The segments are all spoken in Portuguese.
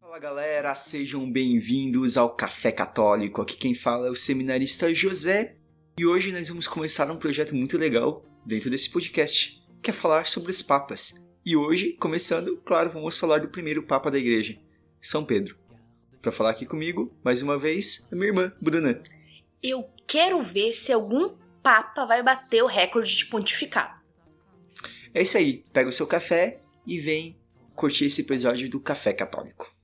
Fala galera, sejam bem-vindos ao Café Católico. Aqui quem fala é o seminarista José e hoje nós vamos começar um projeto muito legal dentro desse podcast, que é falar sobre os papas. E hoje, começando, claro, vamos falar do primeiro papa da igreja, São Pedro. Para falar aqui comigo, mais uma vez, a minha irmã, Bruna. Eu quero ver se algum papa vai bater o recorde de pontificado. É isso aí, pega o seu café e vem curtir esse episódio do Café Católico.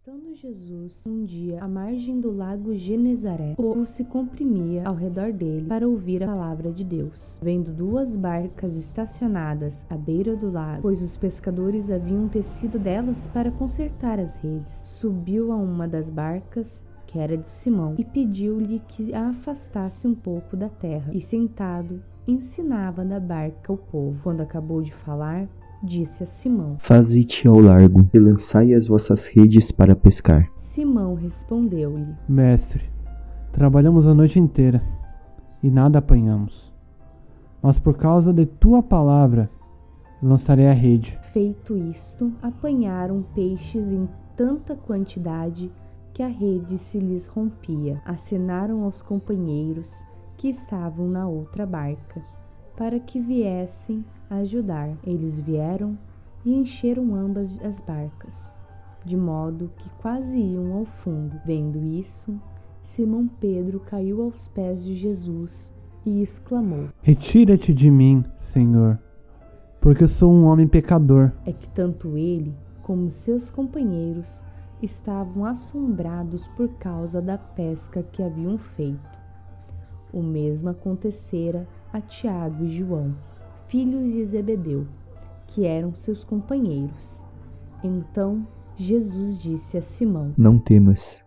Estando Jesus um dia à margem do lago Genezaré, o povo se comprimia ao redor dele para ouvir a palavra de Deus. Vendo duas barcas estacionadas à beira do lago, pois os pescadores haviam descido delas para consertar as redes, subiu a uma das barcas, que era de Simão, e pediu-lhe que a afastasse um pouco da terra, e sentado, ensinava da barca o povo. Quando acabou de falar, disse a Simão: Faze-te ao largo e lançai as vossas redes para pescar. Simão respondeu-lhe: Mestre, trabalhamos a noite inteira e nada apanhamos. Mas por causa de tua palavra, lançarei a rede. Feito isto, apanharam peixes em tanta quantidade que a rede se lhes rompia. Acenaram aos companheiros que estavam na outra barca, para que viessem ajudar. Eles vieram e encheram ambas as barcas, de modo que quase iam ao fundo. Vendo isso, Simão Pedro caiu aos pés de Jesus e exclamou: Retira-te de mim, Senhor, porque sou um homem pecador. É que tanto ele como seus companheiros estavam assombrados por causa da pesca que haviam feito. O mesmo acontecera a Tiago e João, filhos de Zebedeu, que eram seus companheiros. Então Jesus disse a Simão: Não temas,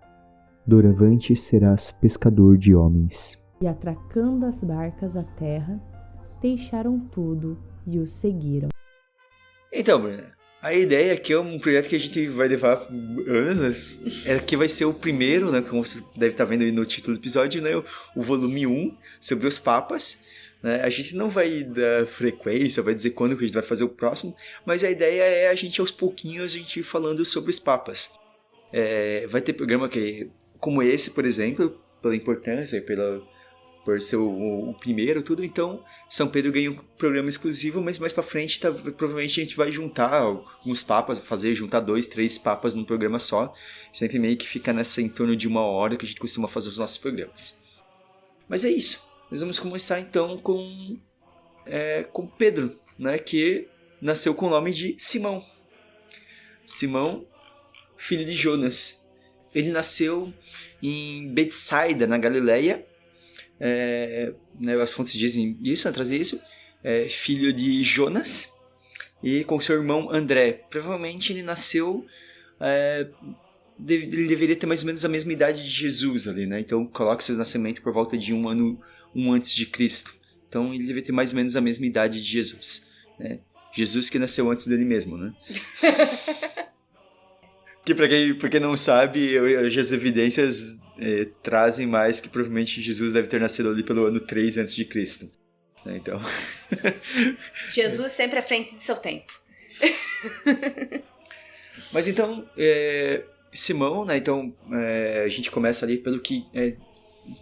doravante serás pescador de homens. E atracando as barcas à terra, deixaram tudo e o seguiram. Então, Bruna, a ideia aqui é um projeto que a gente vai levar anos, é que vai ser o primeiro, né, como você deve estar vendo aí no título do episódio, né, o volume 1, sobre os papas. Né? A gente não vai dar frequência, vai dizer quando que a gente vai fazer o próximo, mas a ideia é a gente aos pouquinhos a gente ir falando sobre os papas. Vai ter programa como esse, por exemplo, pela importância, por ser o primeiro, tudo. Então, São Pedro ganha um programa exclusivo, mas mais pra frente provavelmente a gente vai juntar alguns papas, juntar 2, 3 papas num programa só. Sempre meio que fica em torno de 1 hora que a gente costuma fazer os nossos programas. Mas é isso. Nós vamos começar então com Pedro, né, que nasceu com o nome de Simão. Simão, filho de Jonas. Ele nasceu em Betsaida, na Galileia. As fontes dizem isso, trazem isso. Filho de Jonas e com seu irmão André. Provavelmente ele nasceu... ele deveria ter mais ou menos a mesma idade de Jesus ali, né? Então coloca seu nascimento por volta de 1 ano antes de Cristo. Então ele deveria ter mais ou menos a mesma idade de Jesus, né? Jesus que nasceu antes dele mesmo, né? Que pra quem não sabe, as evidências trazem mais que provavelmente Jesus deve ter nascido ali pelo ano 3 antes de Cristo. Né? Então... Jesus sempre à frente de seu tempo. Mas então... Simão, né? Então a gente começa ali pelo que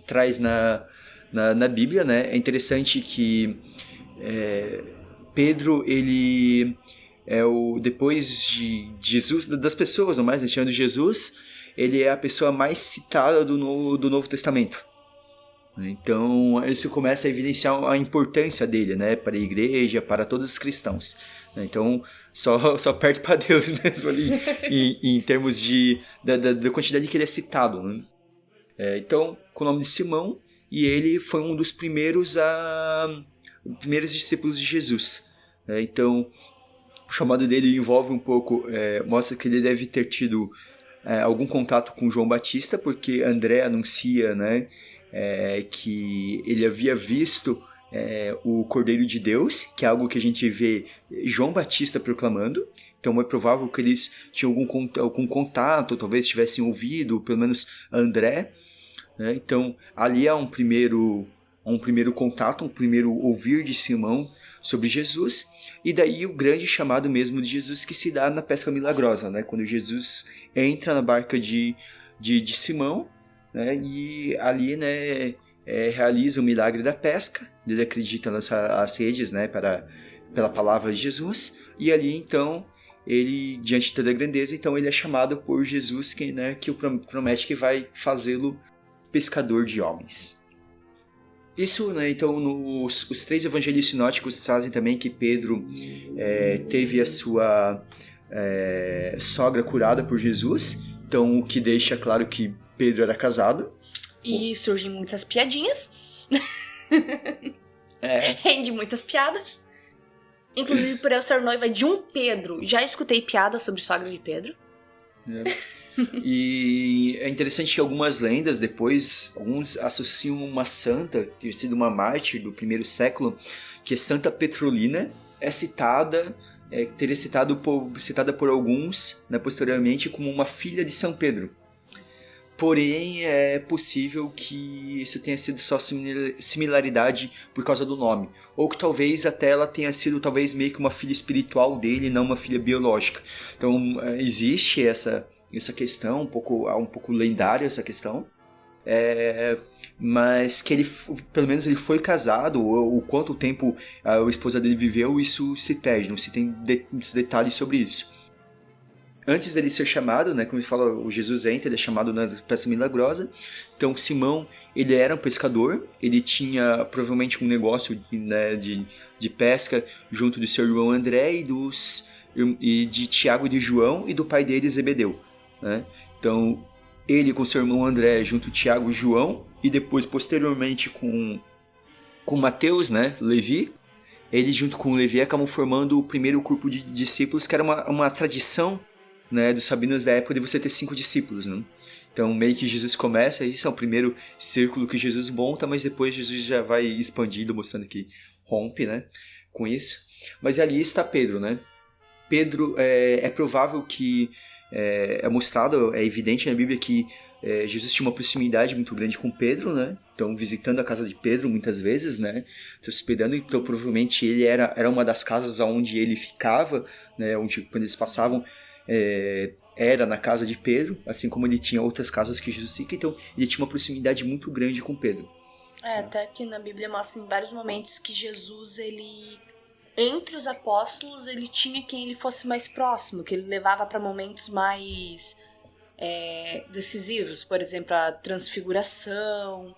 traz na Bíblia, né? É interessante que Pedro, ele depois de Jesus, das pessoas, ou mais, tirando Jesus, ele é a pessoa mais citada do Novo Testamento. Então isso começa a evidenciar a importância dele, né? Para a igreja, para todos os cristãos. Então só perde para Deus mesmo ali em termos da quantidade que ele é citado, né? Então, com o nome de Simão, e ele foi um dos primeiros discípulos de Jesus. Então, o chamado dele envolve um pouco, mostra que ele deve ter tido algum contato com João Batista, porque André anuncia, né, que ele havia visto o Cordeiro de Deus, que é algo que a gente vê João Batista proclamando. Então é provável que eles tinham algum contato, talvez tivessem ouvido, pelo menos André, né? Então ali há um primeiro contato, um primeiro ouvir de Simão sobre Jesus, e daí o grande chamado mesmo de Jesus que se dá na pesca milagrosa, né? Quando Jesus entra na barca de Simão, né? E ali, né, realiza o milagre da pesca. Ele acredita nas redes, né, pela palavra de Jesus, e ali então ele, diante de toda a grandeza, então ele é chamado por Jesus, que o promete que vai fazê-lo pescador de homens. Isso, né, então, os 3 evangelhos sinóticos trazem também que Pedro teve a sua sogra curada por Jesus, então o que deixa claro que Pedro era casado. E surgem muitas piadinhas. Rende muitas piadas. Inclusive, por eu ser noiva de um Pedro, já escutei piadas sobre sogra de Pedro. E é interessante que algumas lendas depois, alguns associam uma santa, que tinha sido uma mártir do primeiro século, que é Santa Petrolina, teria citada por alguns, né, posteriormente como uma filha de São Pedro. Porém, é possível que isso tenha sido só similaridade por causa do nome. Ou que talvez até ela tenha sido talvez meio que uma filha espiritual dele, não uma filha biológica. Então, existe essa questão, um pouco lendária essa questão. Mas que ele, pelo menos ele foi casado, ou quanto tempo a esposa dele viveu, isso se perde, não se tem detalhes sobre isso. Antes dele ser chamado, né, como ele fala, o Jesus entra, ele é chamado na pesca milagrosa. Então Simão, ele era um pescador, ele tinha provavelmente um negócio, né, de pesca junto do seu irmão André e de Tiago e de João e do pai dele Zebedeu, né? Então ele com seu irmão André junto Tiago e João, e depois posteriormente com Mateus, né, Levi, ele junto com Levi acabam formando o primeiro grupo de discípulos, que era uma tradição, né, dos sabinos da época de você ter 5 discípulos, né? Então meio que Jesus começa, isso é o primeiro círculo que Jesus monta, mas depois Jesus já vai expandindo, mostrando que rompe, né, com isso. Mas ali está Pedro, né? Pedro, é provável que é mostrado, é evidente na Bíblia que Jesus tinha uma proximidade muito grande com Pedro, né? Então visitando a casa de Pedro muitas vezes, né? Se hospedando, então provavelmente ele era uma das casas onde ele ficava, né? Onde quando eles passavam, era na casa de Pedro, assim como ele tinha outras casas que Jesus fica, então ele tinha uma proximidade muito grande com Pedro. Até que na Bíblia mostra em vários momentos que Jesus, ele, entre os apóstolos, ele tinha quem ele fosse mais próximo, que ele levava para momentos mais decisivos, por exemplo, a transfiguração,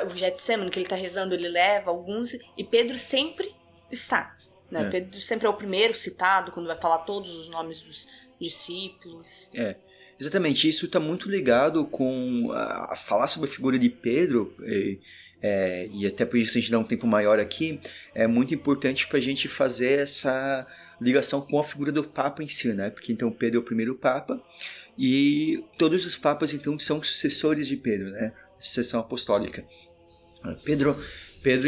o Getsemane, que ele está rezando, ele leva alguns, e Pedro sempre está, né? Pedro sempre é o primeiro citado quando vai falar todos os nomes dos discípulos. Exatamente, isso está muito ligado com a falar sobre a figura de Pedro, e até por isso a gente dá um tempo maior aqui, é muito importante para a gente fazer essa ligação com a figura do Papa em si, né? Porque então Pedro é o primeiro Papa, e todos os Papas então são sucessores de Pedro, né? Sucessão apostólica. Pedro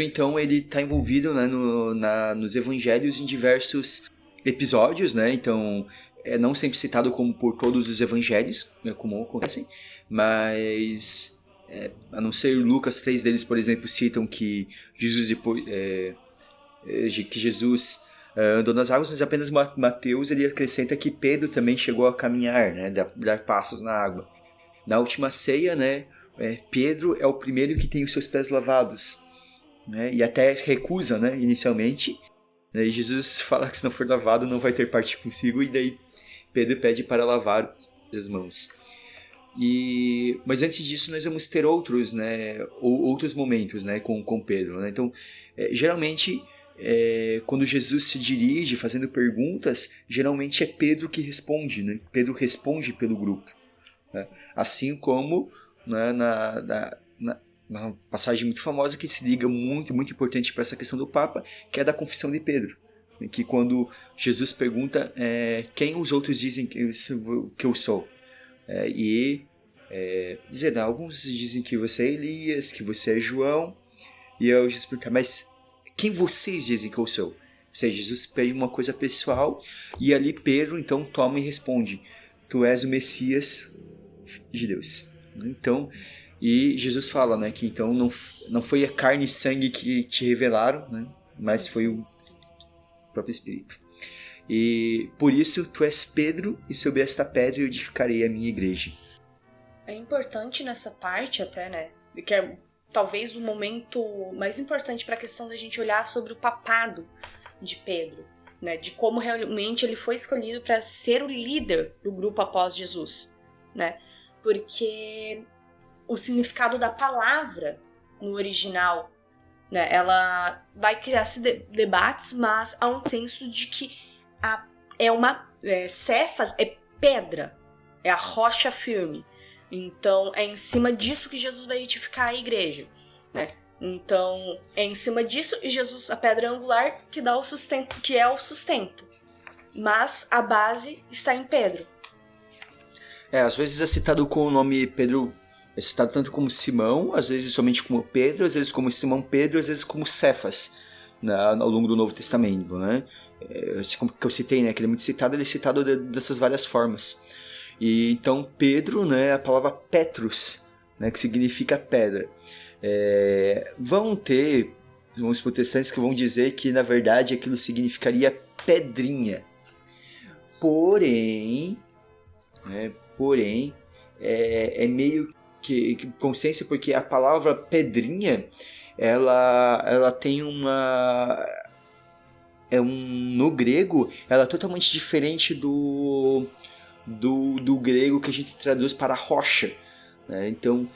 então ele está envolvido, né, nos Evangelhos em diversos episódios, né? Então não sempre citado como por todos os evangelhos, né, como acontecem, mas a não ser Lucas, 3 deles, por exemplo, citam que Jesus andou nas águas, mas apenas Mateus ele acrescenta que Pedro também chegou a caminhar, né, dar passos na água. Na última ceia, né, Pedro é o primeiro que tem os seus pés lavados, né, e até recusa, né, inicialmente. E Jesus fala que se não for lavado não vai ter parte consigo, e daí Pedro pede para lavar as mãos. Mas antes disso nós vamos ter outros, né, outros momentos, né, com Pedro, né? Então, geralmente, quando Jesus se dirige fazendo perguntas, geralmente é Pedro que responde, né? Pedro responde pelo grupo, né? Assim como, né, na passagem muito famosa que se liga muito, muito importante para essa questão do Papa, que é da confissão de Pedro. Que quando Jesus pergunta quem os outros dizem que eu sou, alguns dizem que você é Elias, que você é João, e eu Jesus pergunta, mas quem vocês dizem que eu sou? Ou seja, Jesus pede uma coisa pessoal e ali Pedro então toma e responde: tu és o Messias de Deus. Então, e Jesus fala, né, que então não foi a carne e sangue que te revelaram, né, mas foi o próprio Espírito. E por isso tu és Pedro, e sobre esta pedra eu edificarei a minha igreja. É importante nessa parte até, né, que é talvez o momento mais importante para a questão da gente olhar sobre o papado de Pedro, né, de como realmente ele foi escolhido para ser o líder do grupo após Jesus, né, porque o significado da palavra no original, né, ela vai criar debates, mas há um senso de que Cefas é pedra, é a rocha firme. Então, é em cima disso que Jesus vai edificar a igreja, né? Então, é em cima disso e Jesus, a pedra angular, que dá o sustento, que é o sustento. Mas a base está em Pedro. Às vezes é citado com o nome Pedro, é citado tanto como Simão, às vezes somente como Pedro, às vezes como Simão Pedro, às vezes como Cefas, né, ao longo do Novo Testamento, né? Como que eu citei, né? Que ele é muito citado, ele é citado dessas várias formas. E então Pedro, né, a palavra Petrus, né, que significa pedra. Vão ter uns protestantes que vão dizer que na verdade aquilo significaria pedrinha. Porém, é meio que consciência, porque a palavra pedrinha ela tem no grego ela é totalmente diferente do grego que a gente traduz para rocha, né? Então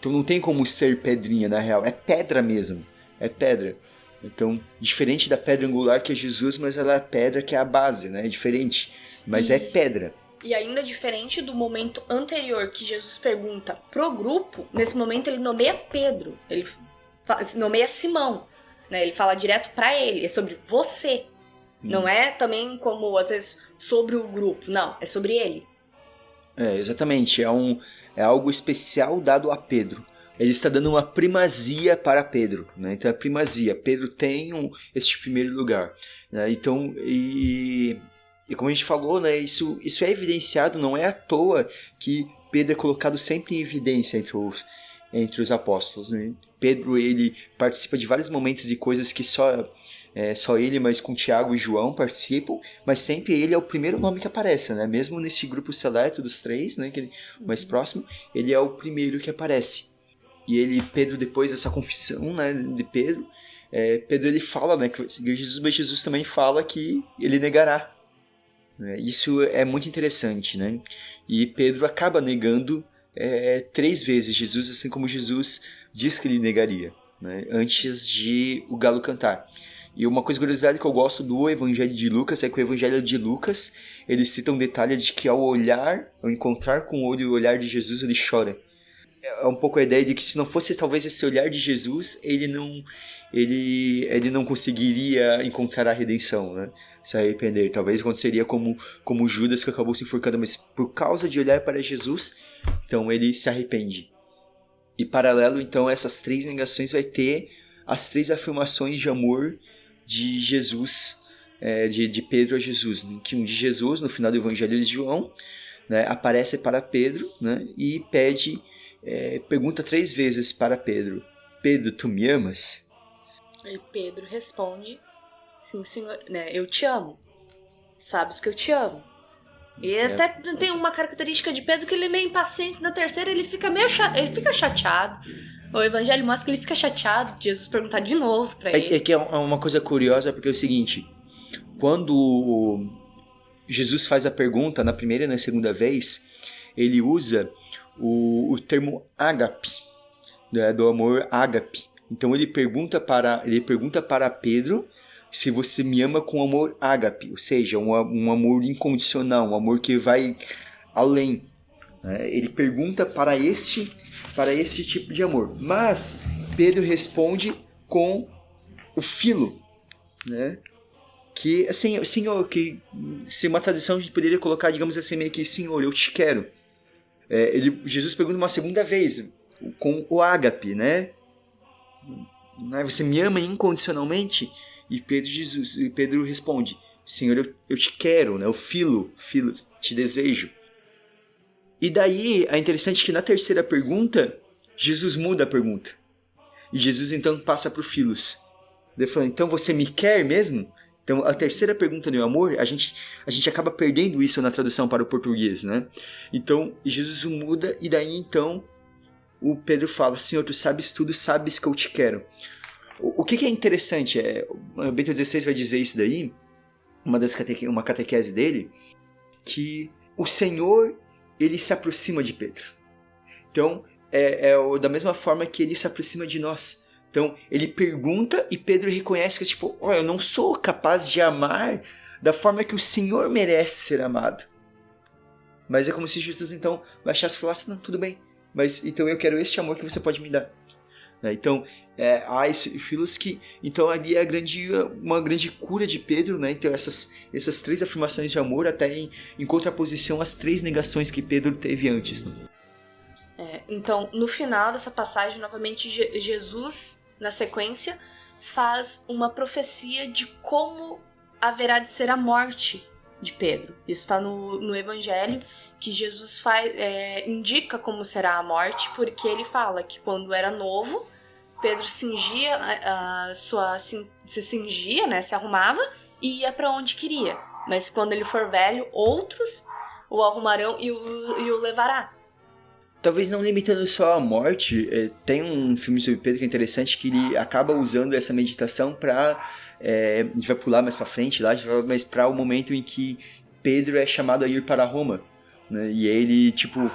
não tem como ser pedrinha, na real, é pedra mesmo, é pedra. Então, diferente da pedra angular que é Jesus, mas ela é a pedra que é a base, né? É diferente, mas é pedra. E ainda diferente do momento anterior que Jesus pergunta pro grupo, nesse momento ele nomeia Pedro, ele nomeia Simão, né? Ele fala direto pra ele, é sobre você. Não é também como, às vezes, sobre o grupo. Não, é sobre ele. Exatamente. É algo especial dado a Pedro. Ele está dando uma primazia para Pedro, né? Então é primazia. Pedro tem este primeiro lugar, né? Então, e como a gente falou, né? Isso é evidenciado, não é à toa que Pedro é colocado sempre em evidência entre os apóstolos, né? Pedro, ele participa de vários momentos de coisas que só ele, mas com Tiago e João participam, mas sempre ele é o primeiro nome que aparece, né? Mesmo nesse grupo seleto dos três, né, que mais próximo, ele é o primeiro que aparece. E Pedro, depois dessa confissão, né, de Pedro, Pedro ele fala, né, que vai seguir Jesus, mas Jesus também fala que ele negará. Isso é muito interessante, né? E Pedro acaba negando 3 vezes Jesus, assim como Jesus diz que ele negaria, né, antes de o galo cantar. E uma curiosidade que eu gosto do Evangelho de Lucas é que o Evangelho de Lucas, ele cita um detalhe de que ao encontrar com o olhar de Jesus, ele chora. É um pouco a ideia de que se não fosse talvez esse olhar de Jesus, ele não conseguiria encontrar a redenção, né? Se arrepender. Talvez aconteceria como Judas, que acabou se enforcando, mas por causa de olhar para Jesus, então ele se arrepende. E paralelo, então, a essas 3 negações vai ter as 3 afirmações de amor de Jesus, de Pedro a Jesus, né? Que um de Jesus, no final do Evangelho de João, né, aparece para Pedro, né, e pergunta 3 vezes para Pedro: Pedro, tu me amas? E Pedro responde: sim, senhor, né, eu te amo, sabes que eu te amo. E até tem uma característica de Pedro que ele é meio impaciente. Na terceira ele fica chateado. O Evangelho mostra que ele fica chateado de Jesus perguntar de novo pra ele. É que é uma coisa curiosa, porque é o seguinte: quando Jesus faz a pergunta na primeira e na segunda vez, ele usa o termo ágape, né, do amor ágape. Então ele pergunta para Pedro se você me ama com amor ágape, ou seja, um amor incondicional, um amor que vai além. Ele pergunta para este tipo de amor. Mas Pedro responde com o filo, né? Que assim, Senhor, que se uma tradução a gente poderia colocar, digamos assim, meio que Senhor, eu te quero. Jesus pergunta uma segunda vez com o ágape, né? né? Você me ama incondicionalmente? E Pedro responde: Senhor, eu te quero, né? O filo, te desejo. E daí, é interessante que na terceira pergunta, Jesus muda a pergunta. E Jesus então passa para o Filos. Ele fala: então você me quer mesmo? Então a terceira pergunta do amor, a gente acaba perdendo isso na tradução para o português, né? Então Jesus muda e daí então o Pedro fala: Senhor, tu sabes tudo, sabes que eu te quero. O que é interessante, o Bento XVI vai dizer isso daí, uma catequese dele, que o Senhor, ele se aproxima de Pedro. Então, da mesma forma que ele se aproxima de nós. Então, ele pergunta e Pedro reconhece que, tipo, eu não sou capaz de amar da forma que o Senhor merece ser amado. Mas é como se Jesus, então, baixasse e falasse: não, tudo bem, mas então eu quero este amor que você pode me dar. Então, há esse Filos que, então, ali é uma grande cura de Pedro, né? Então, essas 3 afirmações de amor até em contraposição às 3 negações que Pedro teve antes, né? Então, no final dessa passagem, novamente, Jesus, na sequência, faz uma profecia de como haverá de ser a morte de Pedro. Isso está no Evangelho, que Jesus indica como será a morte, porque ele fala que quando era novo, Pedro cingia se cingia, né, se arrumava e ia para onde queria. Mas quando ele for velho, outros o arrumarão e o levará. Talvez não limitando só a morte, tem um filme sobre Pedro que é interessante, que ele acaba usando essa meditação para... a gente vai pular mais para frente lá, mas para o momento em que Pedro é chamado a ir para Roma, né? E ele, tipo,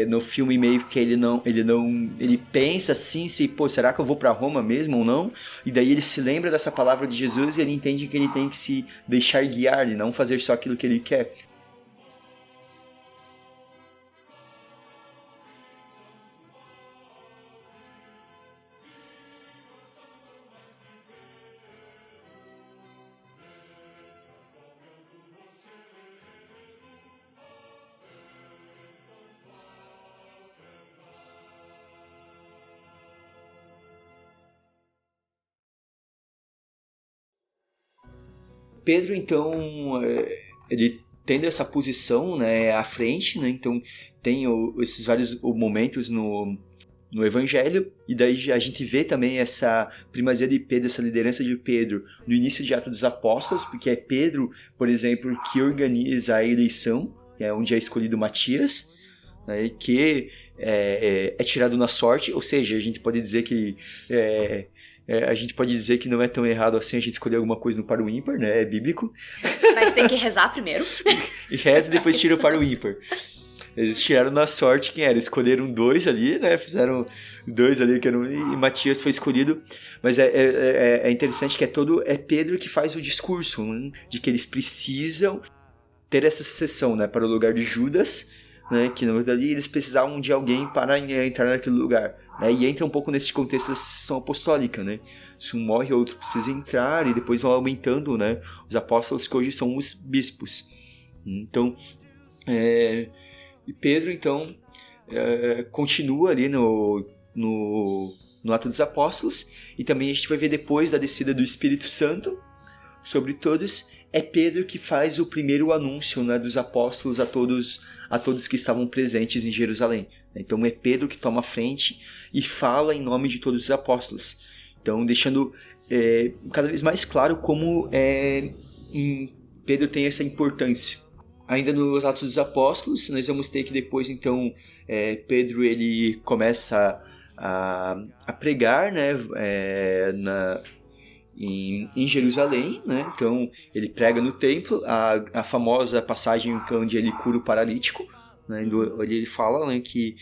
no filme meio que ele pensa assim, será que eu vou para Roma mesmo ou não? E daí ele se lembra dessa palavra de Jesus e ele entende que ele tem que se deixar guiar e não fazer só aquilo que ele quer. Pedro, então, ele tendo essa posição, né, à frente, né, então tem esses vários momentos no Evangelho, e daí a gente vê também essa primazia de Pedro, essa liderança de Pedro no início de Atos dos Apóstolos, porque é Pedro, por exemplo, que organiza a eleição, onde é escolhido Matias, né, que é tirado na sorte, ou seja, a gente pode dizer que não é tão errado assim a gente escolher alguma coisa no par o ímpar, né? É bíblico. Mas tem que rezar primeiro. E reza e depois tira o par o ímpar. Eles tiraram na sorte quem era. Escolheram 2 ali, né? Fizeram 2 ali, e Matias foi escolhido. Mas é interessante que é Pedro que faz o discurso, né? De que eles precisam ter essa sucessão, né? Para o lugar de Judas, né? Que na verdade eles precisavam de alguém para entrar naquele lugar. Né, e entra um pouco nesse contexto da sucessão apostólica, né? Se um morre, outro precisa entrar, e depois vão aumentando, né, os apóstolos que hoje são os bispos. Então, Pedro, então, continua ali no Ato dos Apóstolos, e também a gente vai ver depois da descida do Espírito Santo sobre todos, é Pedro que faz o primeiro anúncio, né, dos apóstolos a todos que estavam presentes em Jerusalém. Então é Pedro que toma a frente e fala em nome de todos os apóstolos. Então deixando cada vez mais claro como Pedro tem essa importância. Ainda nos Atos dos Apóstolos, nós vamos ter que depois, então, Pedro ele começa a pregar, né, em Jerusalém, né? Então ele prega no templo, a famosa passagem onde ele cura o paralítico, né? Onde ele fala, né, que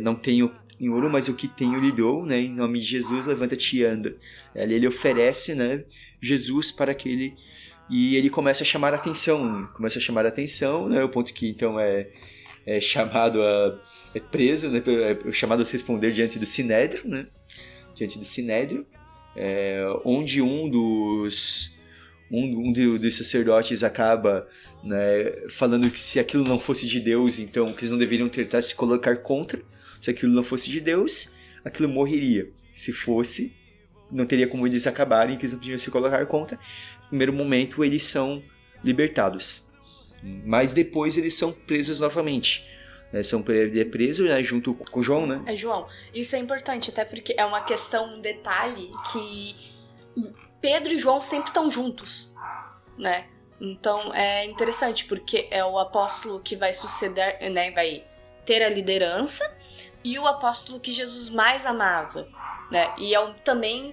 não tenho em ouro, mas o que tenho lhe dou, né? Em nome de Jesus, levanta-te e anda. Ali ele oferece, né, Jesus para aquele, e ele começa a chamar a atenção, né? O ponto que então é chamado preso, né? Chamado a se responder diante do Sinédrio, né? Onde um dos sacerdotes acaba, né, falando que se aquilo não fosse de Deus, então que eles não deveriam tentar se colocar contra. Se aquilo não fosse de Deus, aquilo morreria. Se fosse, não teria como eles acabarem, que eles não podiam se colocar contra. No primeiro momento eles são libertados, mas depois eles são presos novamente. Ele é preso, né, junto com João, né? João, isso é importante, até porque é uma questão, um detalhe que Pedro e João sempre estão juntos, né? Então é interessante, porque é o apóstolo que vai suceder, né, vai ter a liderança, e o apóstolo que Jesus mais amava, né? E também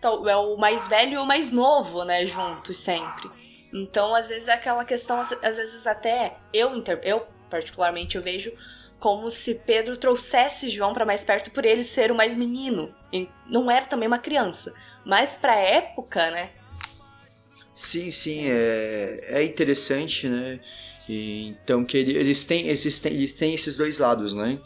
é o mais velho e o mais novo, né, juntos sempre. Então, às vezes é aquela questão, às vezes até eu particularmente eu vejo como se Pedro trouxesse João para mais perto por ele ser o mais menino. E não era também uma criança, mas pra época, né? Sim, é interessante, né? Então que eles têm esses dois lados, né?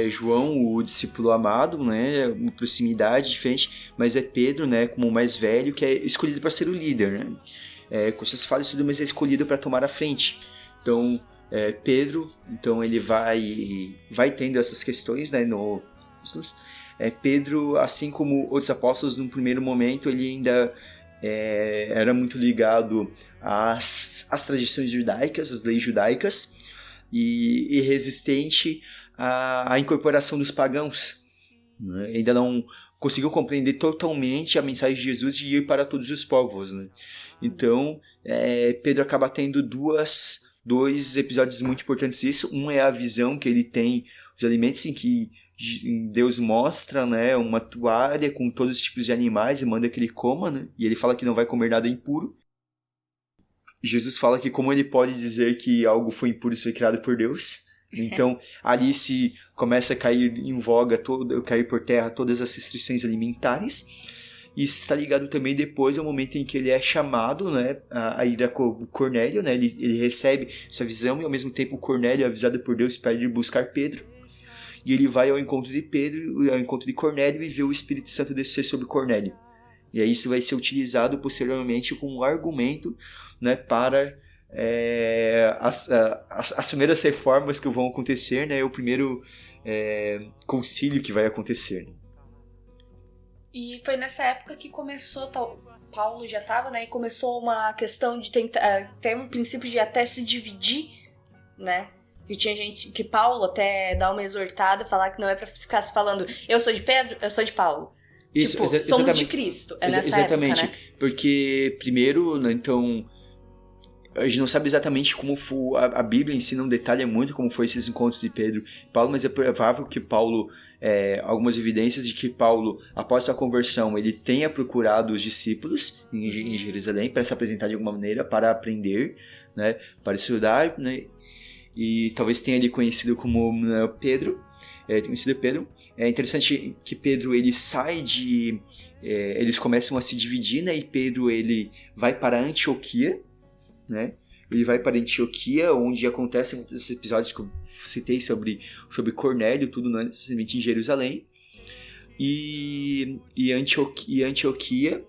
João, o discípulo amado, né? Uma proximidade diferente, mas é Pedro, né? Como o mais velho, que é escolhido para ser o líder, né? Com suas falhas e tudo, mas é escolhido para tomar a frente. Então Pedro, então ele vai tendo essas questões, né? Pedro, assim como outros apóstolos, no primeiro momento ele ainda era muito ligado às tradições judaicas, às leis judaicas, e resistente à incorporação dos pagãos, né? Ainda não conseguiu compreender totalmente a mensagem de Jesus de ir para todos os povos, né? Então Pedro acaba tendo dois episódios muito importantes disso. Um é a visão que ele tem dos alimentos, em que Deus mostra, né, uma toalha com todos os tipos de animais e manda que ele coma, né? E ele fala que não vai comer nada impuro. Jesus fala que como ele pode dizer que algo foi impuro se foi criado por Deus? Então ali se começa a cair em voga, cair por terra todas as restrições alimentares. Isso está ligado também depois ao momento em que ele é chamado, né, a ir a Cornélio, né? Ele recebe essa visão e ao mesmo tempo Cornélio é avisado por Deus para ir buscar Pedro. E ele vai ao encontro de Pedro, ao encontro de Cornélio, e vê o Espírito Santo descer sobre Cornélio. E aí isso vai ser utilizado posteriormente como argumento, né, para as primeiras reformas que vão acontecer, né? O primeiro concílio que vai acontecer. E foi nessa época que começou, Paulo já estava, né? E começou uma questão de tentar ter um princípio de até se dividir, né? E tinha gente que Paulo até dá uma exortada, falar que não é pra ficar se falando eu sou de Pedro, eu sou de Paulo. Isso, tipo, somos de Cristo. Nessa exatamente, época, né? Porque primeiro, né, então a gente não sabe exatamente como foi, a Bíblia em si não detalha muito como foi esses encontros de Pedro e Paulo, mas é provável que Paulo, algumas evidências de que Paulo, após sua conversão, ele tenha procurado os discípulos em Jerusalém para se apresentar de alguma maneira, para aprender, né, para estudar, né, e talvez tenha ali conhecido como Pedro. É interessante que Pedro ele sai de... eles começam a se dividir, né, e Pedro ele vai para Antioquia, né? Ele vai para Antioquia, onde acontecem muitos desses episódios que eu citei sobre Cornélio, tudo necessariamente em Jerusalém. E Antioquia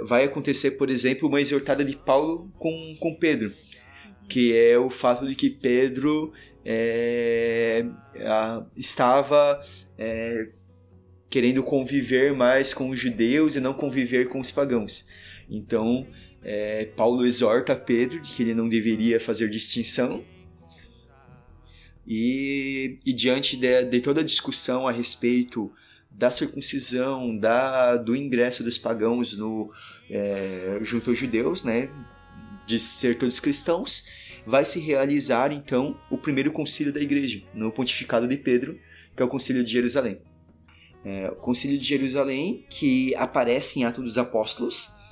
vai acontecer, por exemplo, uma exortada de Paulo com Pedro, que é o fato de que Pedro estava querendo conviver mais com os judeus e não conviver com os pagãos. Então Paulo exorta Pedro de que ele não deveria fazer distinção, e diante de toda a discussão a respeito da circuncisão, do ingresso dos pagãos junto aos judeus, né, de ser todos cristãos, vai se realizar então o primeiro concílio da igreja, no pontificado de Pedro, que é o concílio de Jerusalém. O concílio de Jerusalém, que aparece em Atos dos Apóstolos.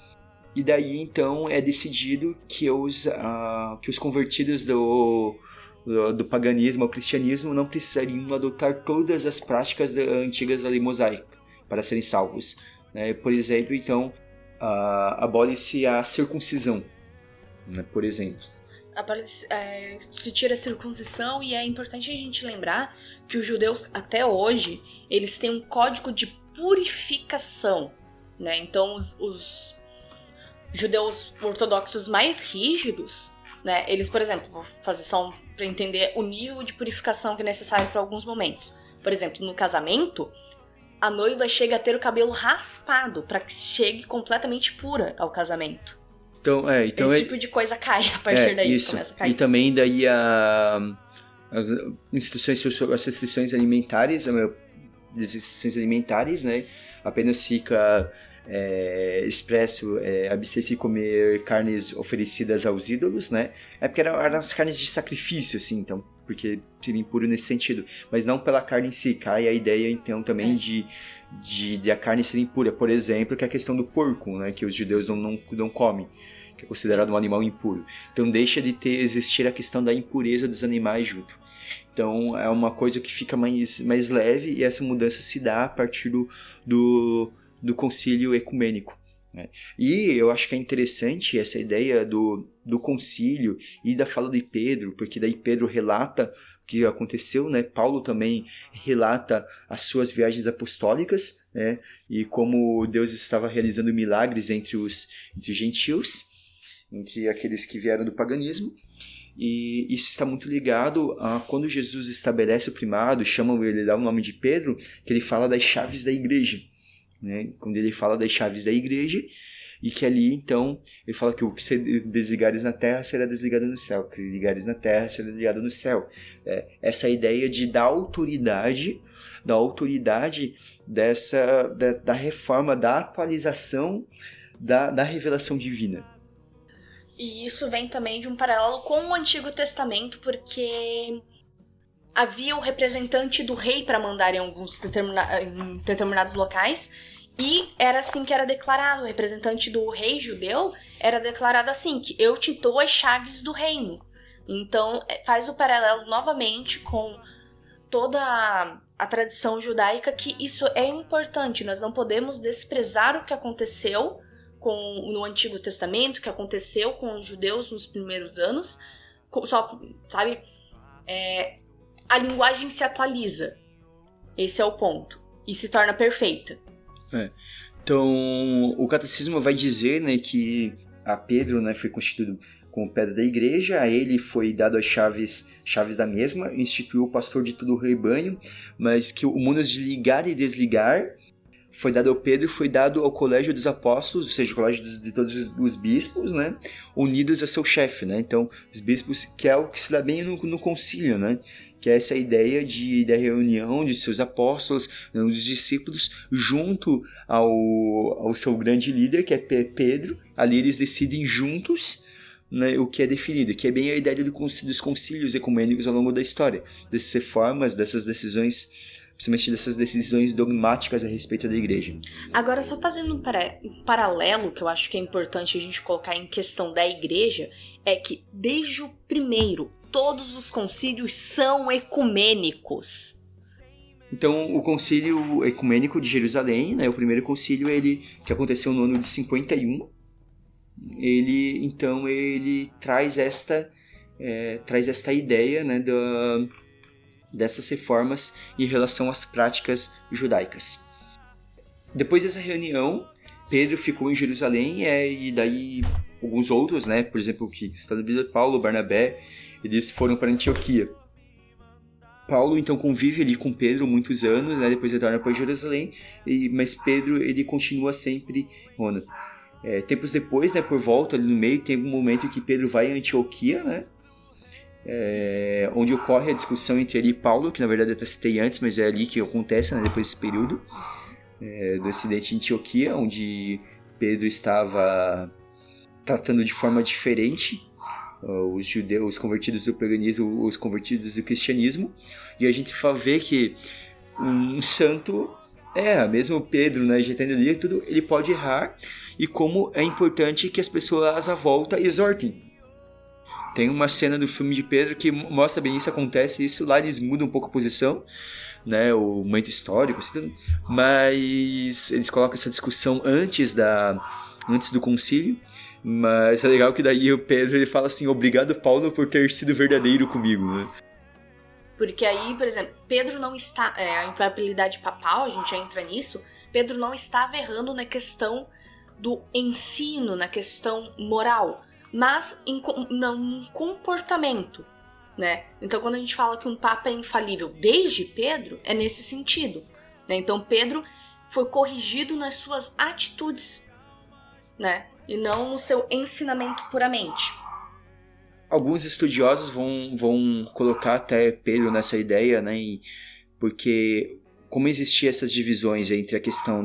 E daí, então, é decidido que os convertidos do paganismo ao cristianismo não precisariam adotar todas as práticas antigas da lei mosaica para serem salvos. Por exemplo, então, abole-se a circuncisão, né, por exemplo. Se tira a circuncisão, e é importante a gente lembrar que os judeus, até hoje, eles têm um código de purificação, né? Então, os judeus ortodoxos mais rígidos, né, eles, por exemplo, vou fazer só para entender o nível de purificação que é necessário para alguns momentos. Por exemplo, no casamento, a noiva chega a ter o cabelo raspado pra que chegue completamente pura ao casamento. Então Esse tipo de coisa cai a partir daí, isso. começa a cair. E também daí as restrições alimentares, né? Apenas fica expresso abster-se de comer carnes oferecidas aos ídolos, né? É porque eram as carnes de sacrifício, assim, então, porque seria impuro nesse sentido. Mas não pela carne em si, cai a ideia, então, também de a carne ser impura. Por exemplo, que é a questão do porco, né? Que os judeus não comem, que é considerado um animal impuro. Então deixa de existir a questão da impureza dos animais junto. Então é uma coisa que fica mais leve, e essa mudança se dá a partir do concílio ecumênico, né? E eu acho que é interessante essa ideia do concílio e da fala de Pedro, porque daí Pedro relata o que aconteceu, né? Paulo também relata as suas viagens apostólicas, né? E como Deus estava realizando milagres entre os gentios, entre aqueles que vieram do paganismo. E isso está muito ligado a quando Jesus estabelece o primado, ele dá o nome de Pedro, que ele fala das chaves da igreja, né? Quando ele fala das chaves da igreja, e que ali, então, ele fala que o que você desligares na terra será desligado no céu, o que ligares na terra será ligado no céu. Essa ideia da autoridade da reforma, da atualização da revelação divina. E isso vem também de um paralelo com o Antigo Testamento, porque havia o representante do rei para mandar em determinados locais, e era assim que era declarado. O representante do rei judeu era declarado assim, que eu te dou as chaves do reino. Então faz o paralelo novamente com toda a tradição judaica, que isso é importante. Nós não podemos desprezar o que aconteceu no Antigo Testamento, que aconteceu com os judeus nos primeiros anos. A linguagem se atualiza. Esse é o ponto. E se torna perfeita. Então, o catecismo vai dizer, né, que a Pedro, né, foi constituído como pedra da igreja, a ele foi dado as chaves da mesma, instituiu o pastor de todo o rebanho, mas que o munus de ligar e desligar foi dado ao Pedro, foi dado ao colégio dos apóstolos, ou seja, o colégio de todos os bispos, né, unidos a seu chefe, né? Então, os bispos, que é o que se dá bem no concílio, né? Que é essa ideia da reunião de seus apóstolos, dos discípulos, junto ao seu grande líder, que é Pedro. Ali eles decidem juntos, né, o que é definido, que é bem a ideia dos concílios ecumênicos ao longo da história, dessas reformas, dessas decisões, principalmente dessas decisões dogmáticas a respeito da igreja. Agora, só fazendo um paralelo, que eu acho que é importante a gente colocar em questão da igreja, é que desde o primeiro, todos os concílios são ecumênicos. Então, o concílio ecumênico de Jerusalém, né, o primeiro concílio, que aconteceu no ano de 51, ele traz esta ideia, né, dessas reformas em relação às práticas judaicas. Depois dessa reunião, Pedro ficou em Jerusalém, e daí alguns outros, né, por exemplo, que está na Bíblia, Paulo, Barnabé, eles foram para Antioquia. Paulo então convive ali com Pedro muitos anos, né, depois retorna para Jerusalém, mas Pedro ele continua sempre Rona. Tempos depois, né, por volta ali no meio, tem um momento em que Pedro vai a Antioquia, né, onde ocorre a discussão entre ele e Paulo, que na verdade eu até citei antes, mas é ali que acontece, né, depois desse período do acidente em Antioquia, onde Pedro estava tratando de forma diferente os judeus, os convertidos do paganismo, os convertidos do cristianismo, e a gente vê que um santo, mesmo Pedro, né, ajeitando ali tudo, ele pode errar, e como é importante que as pessoas à volta exortem. Tem uma cena do filme de Pedro que mostra bem isso, acontece isso, lá eles mudam um pouco a posição, né, o momento histórico, assim, mas eles colocam essa discussão antes do concílio, mas é legal que daí o Pedro ele fala assim, obrigado Paulo por ter sido verdadeiro comigo, né? Porque aí, por exemplo, Pedro não está, a infalibilidade papal, a gente já entra nisso, Pedro não estava errando na questão do ensino, na questão moral, mas no comportamento, né? Então, quando a gente fala que um papa é infalível desde Pedro, é nesse sentido. né? Então Pedro foi corrigido nas suas atitudes, né? E não no seu ensinamento puramente. Alguns estudiosos vão colocar até Pedro nessa ideia, né? Porque como existiam essas divisões entre a questão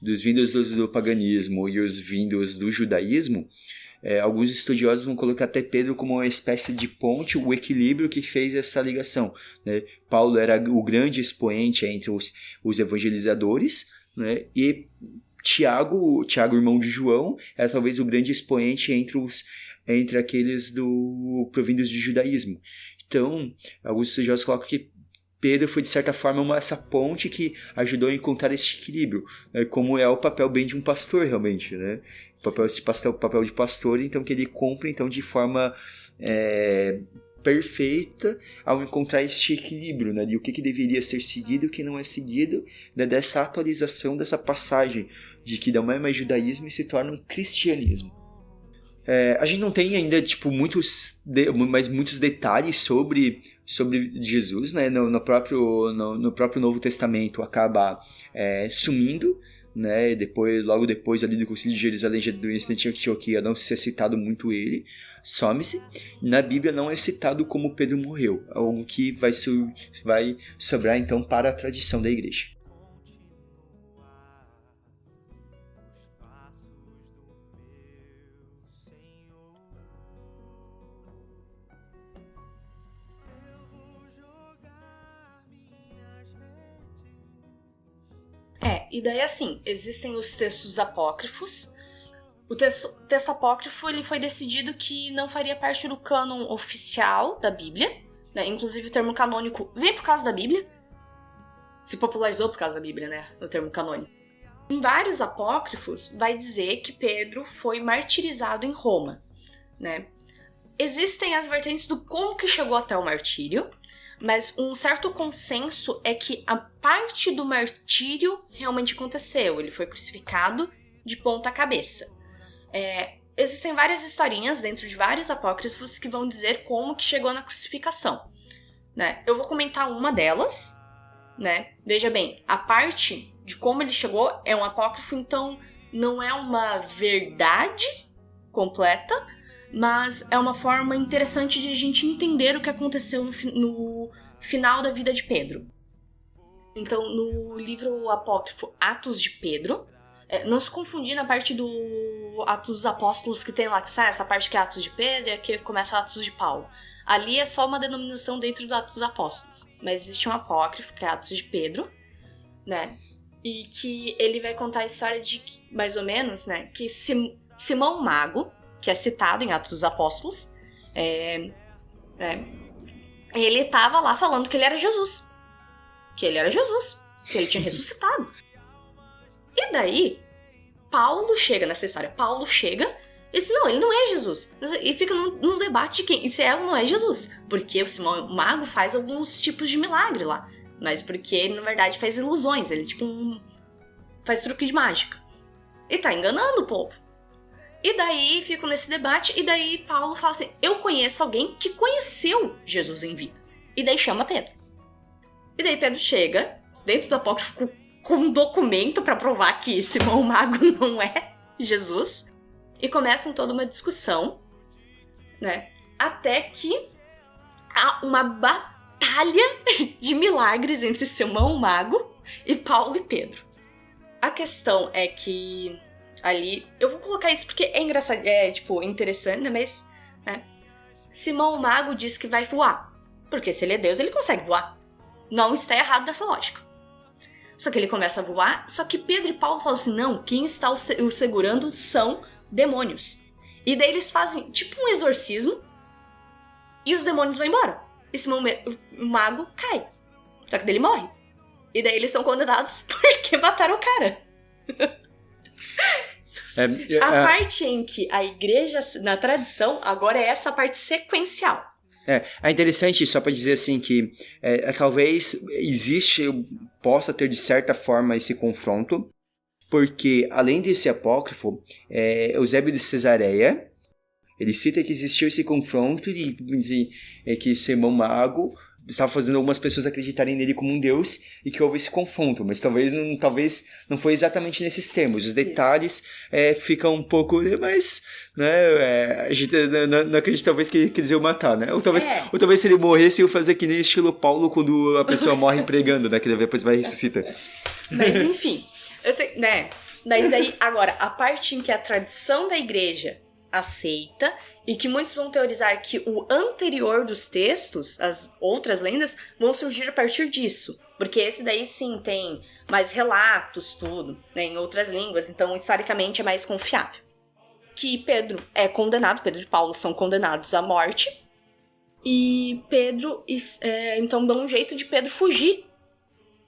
dos vindos do paganismo e os vindos do judaísmo, alguns estudiosos vão colocar até Pedro como uma espécie de ponte, o equilíbrio que fez essa ligação, né? Paulo era o grande expoente entre os evangelizadores, né? E Tiago, irmão de João, era talvez o grande expoente entre aqueles provindos de judaísmo. Então, alguns estudiosos colocam que Pedro foi, de certa forma, essa ponte que ajudou a encontrar esse equilíbrio, né? Como é o papel bem de um pastor, realmente, né? O papel de pastor, então, que ele cumpre então, de forma perfeita ao encontrar este equilíbrio, né? De o que deveria ser seguido e o que não é seguido, né? Dessa atualização, dessa passagem de que não é mais judaísmo e se torna um cristianismo. A gente não tem ainda muitos detalhes sobre Jesus, né? No próprio Novo Testamento acaba sumindo, né? Logo depois ali do Concílio de Jerusalém, do instante de Antioquia, não se é citado muito ele, some-se. Na Bíblia não é citado como Pedro morreu, algo que vai sobrar então para a tradição da igreja. E daí assim, existem os textos apócrifos. O texto apócrifo ele foi decidido que não faria parte do cânon oficial da Bíblia, né? Inclusive o termo canônico vem por causa da Bíblia. Se popularizou por causa da Bíblia, né? O termo canônico. Em vários apócrifos vai dizer que Pedro foi martirizado em Roma, né? Existem as vertentes do como que chegou até o martírio, mas um certo consenso é que a parte do martírio realmente aconteceu. Ele foi crucificado de ponta cabeça. Existem várias historinhas dentro de vários apócrifos que vão dizer como que chegou na crucificação, né? Eu vou comentar uma delas, né? Veja bem, a parte de como ele chegou é um apócrifo, então não é uma verdade completa, mas é uma forma interessante de a gente entender o que aconteceu no final da vida de Pedro. Então, no livro apócrifo Atos de Pedro, não se confundir na parte do Atos dos Apóstolos que tem lá, que sai essa parte que é Atos de Pedro e aqui começa Atos de Paulo. Ali é só uma denominação dentro do Atos dos Apóstolos, mas existe um apócrifo que é Atos de Pedro, né? E que ele vai contar a história de, mais ou menos, né, que Simão Mago, que é citado em Atos dos Apóstolos, ele estava lá falando que ele era Jesus. Que ele tinha ressuscitado. E daí, Paulo chega nessa história. Paulo chega e diz, não, ele não é Jesus. E fica num debate de se é ou não é Jesus. Porque o Simão Mago faz alguns tipos de milagre lá. Mas porque ele, na verdade, faz ilusões. Ele, faz truque de mágica. E tá enganando o povo. E daí, ficam nesse debate, e daí Paulo fala assim, eu conheço alguém que conheceu Jesus em vida. E daí chama Pedro. E daí Pedro chega, dentro do apócrifo, com um documento pra provar que Simão Mago não é Jesus. E começam toda uma discussão, né? Até que há uma batalha de milagres entre Simão Mago e Paulo e Pedro. A questão é que ali, eu vou colocar isso porque é engraçado, interessante, né? Mas, né? Simão Mago diz que vai voar. Porque se ele é Deus, ele consegue voar. Não está errado nessa lógica. Só que ele começa a voar, só que Pedro e Paulo falam assim, não, quem está o segurando são demônios. E daí eles fazem tipo um exorcismo e os demônios vão embora. E Simão Mago cai. Só que daí ele morre. E daí eles são condenados porque mataram o cara. A parte em que a igreja, na tradição, agora é essa parte sequencial. É interessante, só para dizer assim, que talvez possa ter de certa forma esse confronto, porque além desse apócrifo, Eusébio de Cesareia, ele cita que existiu esse confronto de que Simão Mago estava fazendo algumas pessoas acreditarem nele como um deus e que houve esse confronto, mas talvez não foi exatamente nesses termos. Os detalhes ficam um pouco, mas né, a gente não acredita talvez que eles iam matar, né? Ou talvez se ele morresse, iam fazer que nem estilo Paulo quando a pessoa morre pregando, né? Que depois vai ressuscitar. Mas enfim, eu sei, né? Mas aí, agora, a parte em que a tradição da igreja aceita e que muitos vão teorizar que o anterior dos textos, as outras lendas, vão surgir a partir disso. Porque esse daí sim tem mais relatos, tudo, né, em outras línguas, então historicamente é mais confiável. Que Pedro é condenado, Pedro e Paulo são condenados à morte, e Pedro, então dá um jeito de Pedro fugir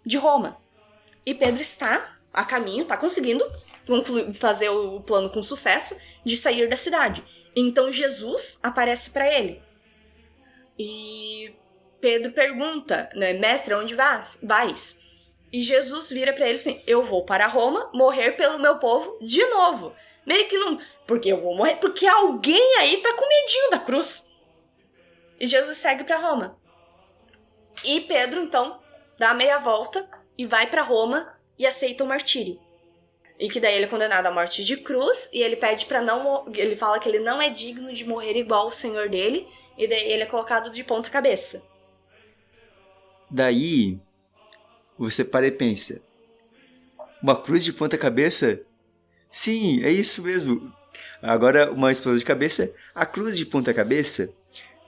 de Roma. E Pedro está a caminho, está conseguindo fazer o plano com sucesso de sair da cidade. Então Jesus aparece para ele. E Pedro pergunta, né, mestre, onde vais? E Jesus vira para ele assim, eu vou para Roma morrer pelo meu povo de novo. Meio que não... Porque eu vou morrer? Porque alguém aí tá com medinho da cruz. E Jesus segue para Roma. E Pedro, então, dá a meia volta e vai para Roma e aceita o martírio. E que daí ele é condenado à morte de cruz, e ele pede para não... Ele fala que ele não é digno de morrer igual o Senhor dele, e daí ele é colocado de ponta cabeça. Daí, você para e pensa, uma cruz de ponta cabeça? Sim, é isso mesmo. Agora, uma explosão de cabeça, a cruz de ponta cabeça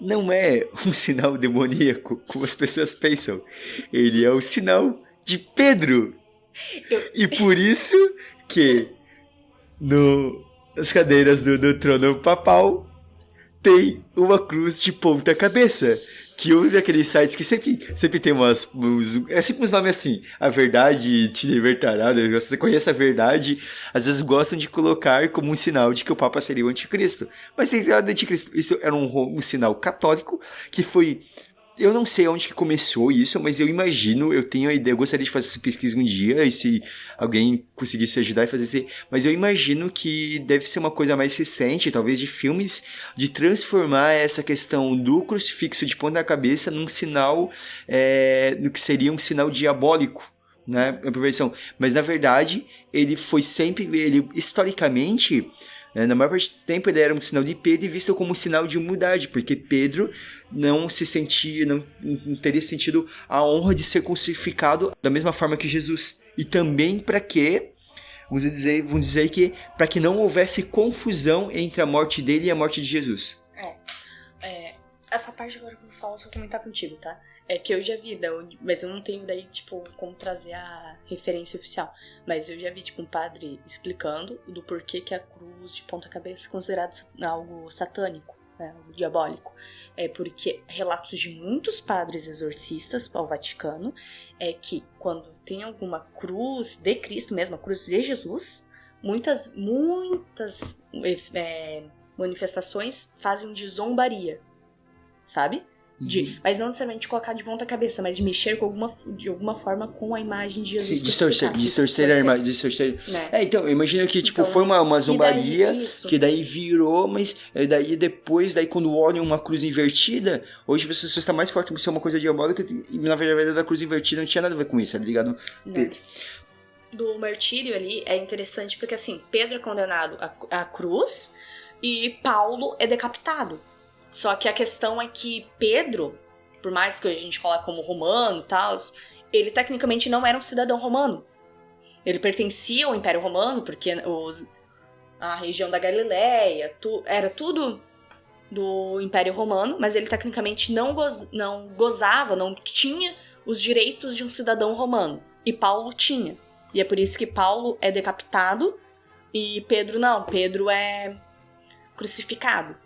não é um sinal demoníaco, como as pessoas pensam. Ele é o sinal de Pedro. E por isso que nas cadeiras do trono papal tem uma cruz de ponta cabeça. Que um daqueles sites que sempre tem é sempre uns nomes assim, a verdade te libertará, né? Você conhece a verdade, às vezes gostam de colocar como um sinal de que o Papa seria o anticristo. Mas tem nada de anticristo, isso era um sinal católico que foi... Eu não sei onde que começou isso, mas eu imagino, eu tenho a ideia, eu gostaria de fazer essa pesquisa um dia, e se alguém conseguisse ajudar a fazer isso, mas eu imagino que deve ser uma coisa mais recente, talvez de filmes, de transformar essa questão do crucifixo de ponta cabeça num sinal, no que seria um sinal diabólico, né, a perversão. Mas na verdade, ele foi sempre, historicamente... Na maior parte do tempo ele era um sinal de Pedro e visto como um sinal de humildade, porque Pedro não teria sentido a honra de ser crucificado da mesma forma que Jesus. E também para que, vamos dizer que, para que não houvesse confusão entre a morte dele e a morte de Jesus. Essa parte agora que eu vou falar, eu só comentar contigo, tá? É que eu já vi, mas eu não tenho daí, tipo, como trazer a referência oficial. Mas eu já vi, tipo, um padre explicando do porquê que a cruz de ponta cabeça é considerada algo satânico, né, algo diabólico. É porque relatos de muitos padres exorcistas ao Vaticano é que quando tem alguma cruz de Cristo mesmo, a cruz de Jesus, muitas manifestações fazem de zombaria, sabe? Mas não necessariamente colocar de ponta cabeça, mas de mexer de alguma forma com a imagem de Jesus. Sim, distorcer a imagem. Né? Então, eu imagino que tipo, foi uma zombaria que daí virou, mas daí depois, quando olham uma cruz invertida, hoje as pessoas estão mais fortes por ser uma coisa diabólica, e na verdade a cruz invertida não tinha nada a ver com isso, tá ligado? Do martírio ali é interessante porque assim, Pedro é condenado à cruz e Paulo é decapitado. Só que a questão é que Pedro, por mais que a gente coloque como romano e tal, ele tecnicamente não era um cidadão romano. Ele pertencia ao Império Romano, porque a região da Galileia, era tudo do Império Romano, mas ele tecnicamente não gozava, não tinha os direitos de um cidadão romano. E Paulo tinha. E é por isso que Paulo é decapitado e Pedro não. Pedro é crucificado.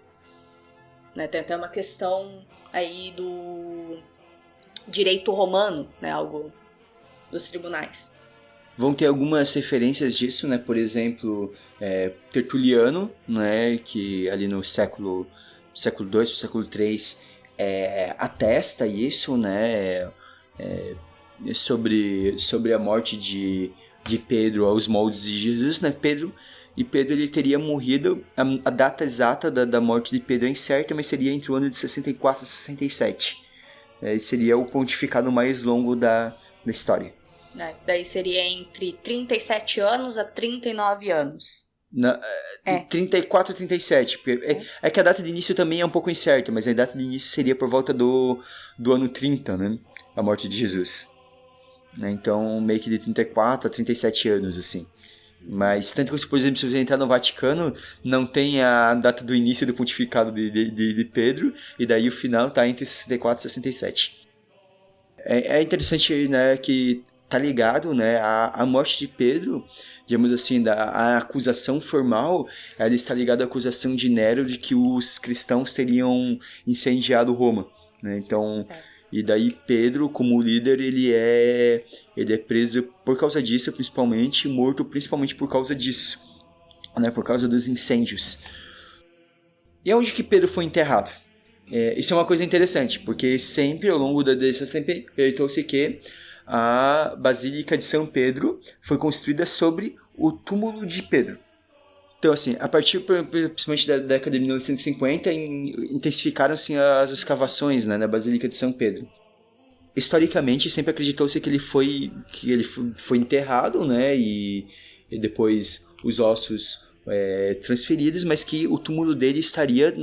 Né, tem até uma questão aí do direito romano, né, algo dos tribunais. Vão ter algumas referências disso, né? Por exemplo, Tertuliano, né, que ali no século II, século III, atesta isso, né, sobre a morte de Pedro aos moldes de Jesus, né? Pedro ele teria morrido, a data exata da morte de Pedro é incerta, mas seria entre o ano de 64 e 67. seria o pontificado mais longo da história. Daí seria entre 37 anos a 39 anos. 34 e 37. É que a data de início também é um pouco incerta, mas a data de início seria por volta do ano 30, né? A morte de Jesus. Então, meio que de 34 a 37 anos, assim. Mas, tanto que, por exemplo, se você entrar no Vaticano, não tem a data do início do pontificado de Pedro, e daí o final tá entre 64 e 67. É interessante, né, que tá ligado, né, a morte de Pedro, digamos assim, a acusação formal, ela está ligada à acusação de Nero de que os cristãos teriam incendiado Roma, né? Então, e daí Pedro, como líder, ele é preso por causa disso, principalmente, morto principalmente por causa disso, né, por causa dos incêndios. E onde que Pedro foi enterrado? Isso é uma coisa interessante, porque sempre, ao longo da história, sempre acreditou-se que a Basílica de São Pedro foi construída sobre o túmulo de Pedro. Então, assim, a partir principalmente da década de 1950, intensificaram-se as escavações, né, na Basílica de São Pedro. Historicamente, sempre acreditou-se que ele foi enterrado, né, e depois os ossos transferidos, mas que o túmulo dele estaria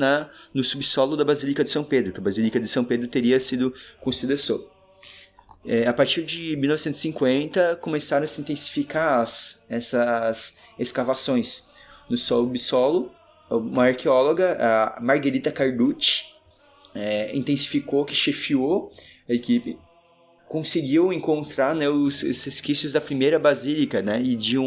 no subsolo da Basílica de São Pedro, que a Basílica de São Pedro teria sido construída sobre. A partir de 1950, começaram a se intensificar essas escavações no subsolo. Uma arqueóloga, a Margherita Carducci, intensificou, que chefiou a equipe, conseguiu encontrar, né, os resquícios da primeira basílica, né, e de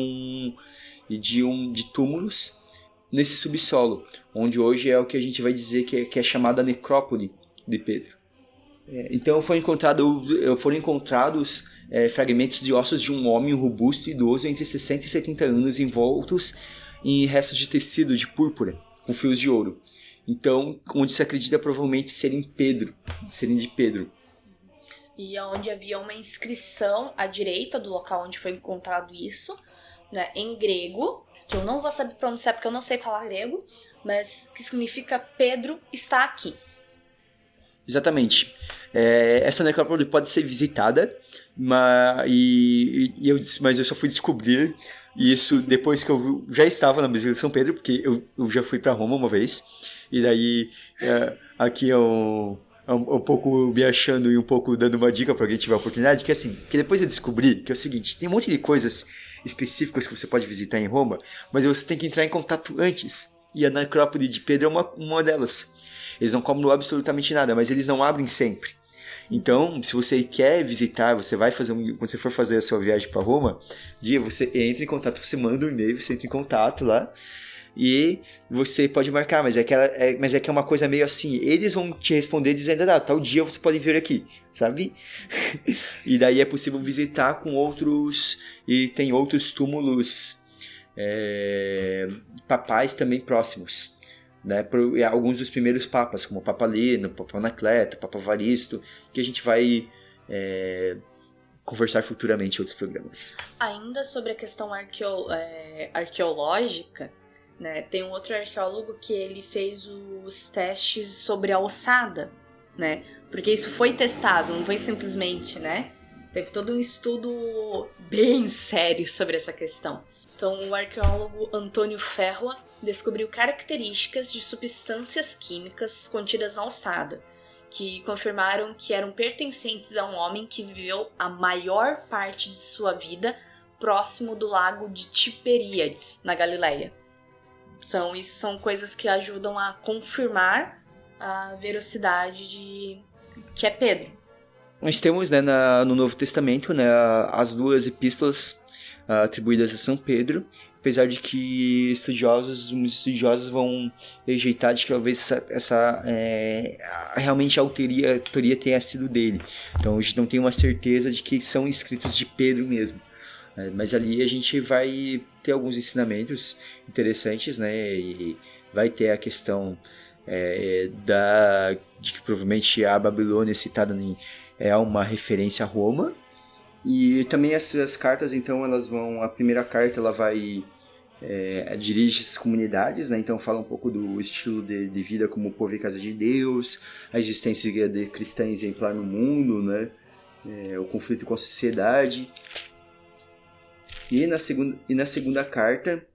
túmulos nesse subsolo, onde hoje é o que a gente vai dizer que é chamada necrópole de Pedro. Então foram encontrados fragmentos de ossos de um homem robusto e idoso entre 60 e 70 anos envoltos em restos de tecido de púrpura com fios de ouro. Então, onde se acredita provavelmente serem de Pedro. E onde havia uma inscrição à direita do local onde foi encontrado isso, né, em grego, que eu não vou saber pronunciar porque eu não sei falar grego, mas que significa Pedro está aqui. Exatamente. Essa necrópole pode ser visitada, mas eu só fui descobrir isso depois que eu já estava na Basílica de São Pedro, porque eu já fui para Roma uma vez, e daí aqui é um pouco me achando e um pouco dando uma dica para alguém tiver a oportunidade, que assim, que depois eu descobri que é o seguinte, tem um monte de coisas específicas que você pode visitar em Roma, mas você tem que entrar em contato antes, e a necrópole de Pedro é uma delas. Eles não cobram absolutamente nada, mas eles não abrem sempre. Então, se você quer visitar, quando você for fazer a sua viagem para Roma, você entra em contato, você manda um e-mail, você entra em contato lá, e você pode marcar, mas é que é uma coisa meio assim, eles vão te responder dizendo, tal dia você pode vir aqui, sabe? E daí é possível visitar com outros, e tem outros túmulos papais também próximos. Né, alguns dos primeiros papas, como o Papa Lino, o Papa Anacleto, o Papa Varisto, que a gente vai conversar futuramente em outros programas. Ainda sobre a questão arqueológica, né, tem um outro arqueólogo que ele fez os testes sobre a alçada, né, porque isso foi testado, não foi simplesmente, né, teve todo um estudo bem sério sobre essa questão. Então, o arqueólogo Antônio Ferroa descobriu características de substâncias químicas contidas na alçada, que confirmaram que eram pertencentes a um homem que viveu a maior parte de sua vida próximo do lago de Tiberíades, na Galileia. Então, isso são coisas que ajudam a confirmar a veracidade de que é Pedro. Nós temos, né, no Novo Testamento, né, as duas epístolas atribuídas a São Pedro, apesar de que muitos estudiosos vão rejeitar de que talvez realmente a autoria tenha sido dele. Então a gente não tem uma certeza de que são escritos de Pedro mesmo. Mas ali a gente vai ter alguns ensinamentos interessantes, né? E vai ter a questão de que provavelmente a Babilônia citada é uma referência a Roma. E também as cartas, então, a primeira carta ela vai dirige as comunidades, né? Então fala um pouco do estilo de vida como povo e casa de Deus, a existência de cristã exemplar no mundo, né? O conflito com a sociedade. E na segunda carta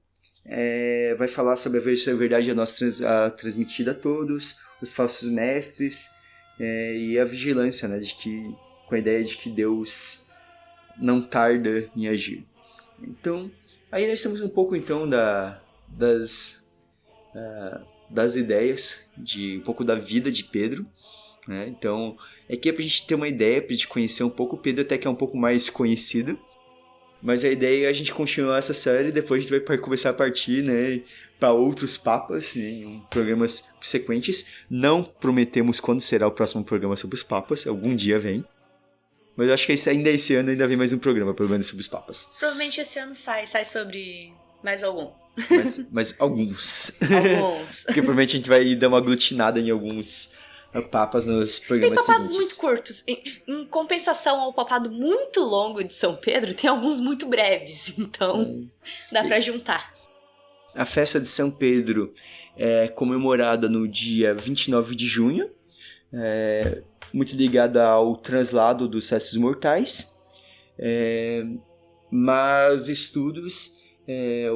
vai falar sobre a verdade a nós transmitida a todos, os falsos mestres e a vigilância, né? Com a ideia de que Deus não tarda em agir. Então, aí nós temos um pouco então das ideias, um pouco da vida de Pedro, né? Então, aqui é pra gente ter uma ideia, pra gente conhecer um pouco. Pedro até que é um pouco mais conhecido, mas a ideia é a gente continuar essa série e depois a gente vai começar a partir, né, para outros papas, né, em programas subsequentes. Não prometemos quando será o próximo programa sobre os papas, algum dia vem. Mas eu acho que ainda esse ano ainda vem mais um programa, pelo menos sobre os papas. Provavelmente esse ano sai sobre mais algum. Mas alguns. Alguns. Porque provavelmente a gente vai dar uma aglutinada em alguns papas nos programas seguintes. Tem papados seguintes. muito curtos. Em compensação ao papado muito longo de São Pedro, tem alguns muito breves. Então, dá pra juntar. A festa de São Pedro é comemorada no dia 29 de junho. Muito ligada ao translado dos restos mortais. Mas estudos...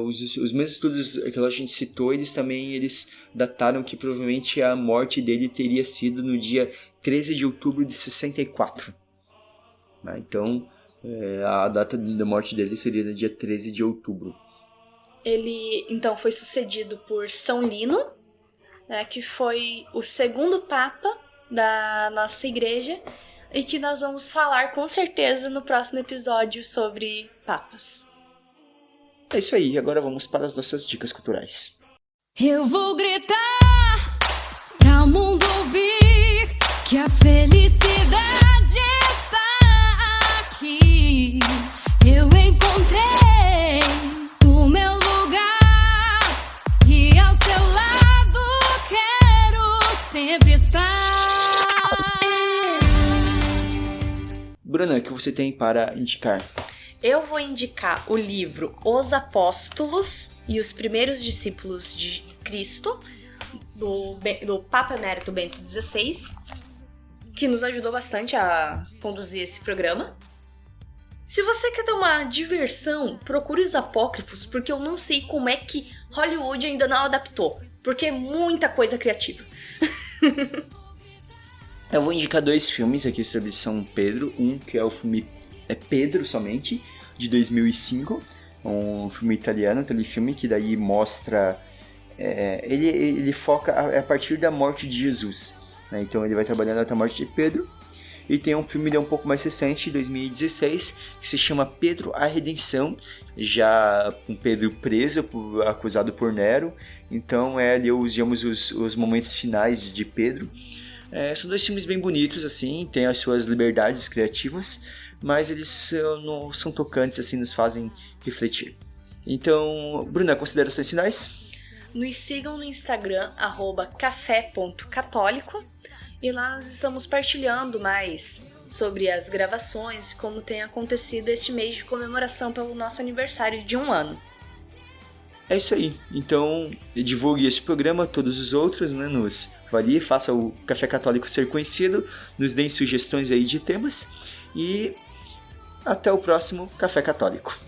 os mesmos estudos que a gente citou, eles dataram que provavelmente a morte dele teria sido no dia 13 de outubro de 64. Então, a data da morte dele seria no dia 13 de outubro. Ele, então, foi sucedido por São Lino, né, que foi o segundo papa da nossa igreja e que nós vamos falar com certeza no próximo episódio sobre papas. É isso aí, agora vamos para as nossas dicas culturais. Eu vou gritar pra o mundo ouvir que a felicidade está aqui. Eu encontrei o meu lugar e ao seu lado quero sempre estar. Bruna, o que você tem para indicar? Eu vou indicar o livro Os Apóstolos e os Primeiros Discípulos de Cristo, do Papa Emérito Bento XVI, que nos ajudou bastante a conduzir esse programa. Se você quer ter uma diversão, procure os apócrifos, porque eu não sei como é que Hollywood ainda não adaptou, porque é muita coisa criativa. Eu vou indicar 2 filmes aqui sobre São Pedro. Um que é o filme Pedro somente, de 2005, um filme italiano, telefilme que daí mostra, ele foca a partir da morte de Jesus, né? Então ele vai trabalhando até a morte de Pedro. E tem um filme um pouco mais recente, de 2016, que se chama Pedro a Redenção, já com Pedro preso, acusado por Nero. Então ali usamos os momentos finais de Pedro. São 2 filmes bem bonitos, assim, tem as suas liberdades criativas, mas eles são tocantes, assim, nos fazem refletir. Então, Bruna, considerações finais? Nos sigam no Instagram, @café.católico, e lá nós estamos partilhando mais sobre as gravações e como tem acontecido este mês de comemoração pelo nosso aniversário de 1 ano. É isso aí. Então, divulgue este programa, todos os outros, né? Nos avalie, faça o Café Católico ser conhecido, nos deem sugestões aí de temas e até o próximo Café Católico.